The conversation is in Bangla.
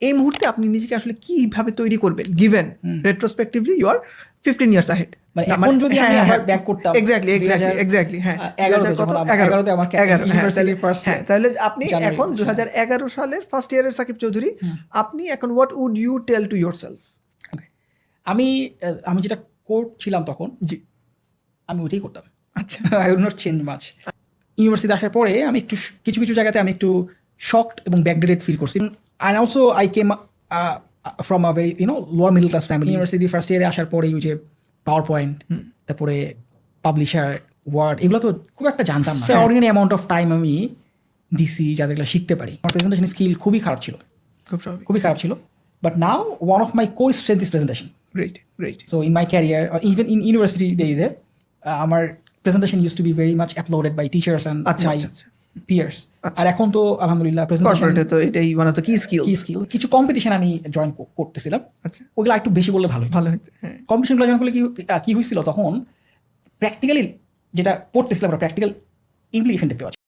এই মুহূর্তে আপনি নিজেকে আসলে কিভাবে তৈরি করবেন given retrospectively you are 15 years ahead। মানে এখন যদি আমি আবার ব্যাক করতাম এক্স্যাক্টলি হ্যাঁ 11তে আমার ইউনিভার্সিটি ফার্স্ট হ্যাঁ, তাহলে আপনি এখন 2011 সালের ফার্স্ট ইয়ারের সাকিব চৌধুরী, আপনি এখন what would you tell to yourself? আমি যেটা করছিলাম তখন, জি, আমি ওইটাই করতাম। আচ্ছা, I would not change much. University আসার পরে আমি একটু কিছু কিছু জায়গাতে আমি একটু শকড এবং ব্যাকডেটেড ফিল করছি। And also I came from a very lower middle class family. University first ইয়ারে আসার পরে ওই যে পাওয়ার পয়েন্ট, তারপরে পাবলিশার, ওয়ার্ড, এগুলো তো খুব একটা জানতাম না। অর্ডিনারি অ্যামাউন্ট অফ টাইম আমি দিছি যাতে এগুলো শিখতে পারি। আমার প্রেজেন্টেশন স্কিল খুবই খারাপ ছিল, খুবই খারাপ ছিল। But now one of my core strength is presentation. Great. So in my career, or even in university days, our presentation used to be very much uploaded by teachers and my peers. আর এখন তো আলহামদুলিল্লাহ প্রেজেন্টেশন তো এটাই ওয়ান অফ দ্য কি স্কিল। কিছু কম্পিটিশন আমি জয়েন করতেছিলাম, আচ্ছা, ওগুলো একটু বেশি বললে ভালো হতো। কম্পিটিশনগুলো জয়েন করলে কি হয়েছিল, তখন প্র্যাকটিক্যালি যেটা পড়তেছিলাম প্র্যাকটিক্যাল ইমপ্লিকেশন দেখতে পাচ্ছি।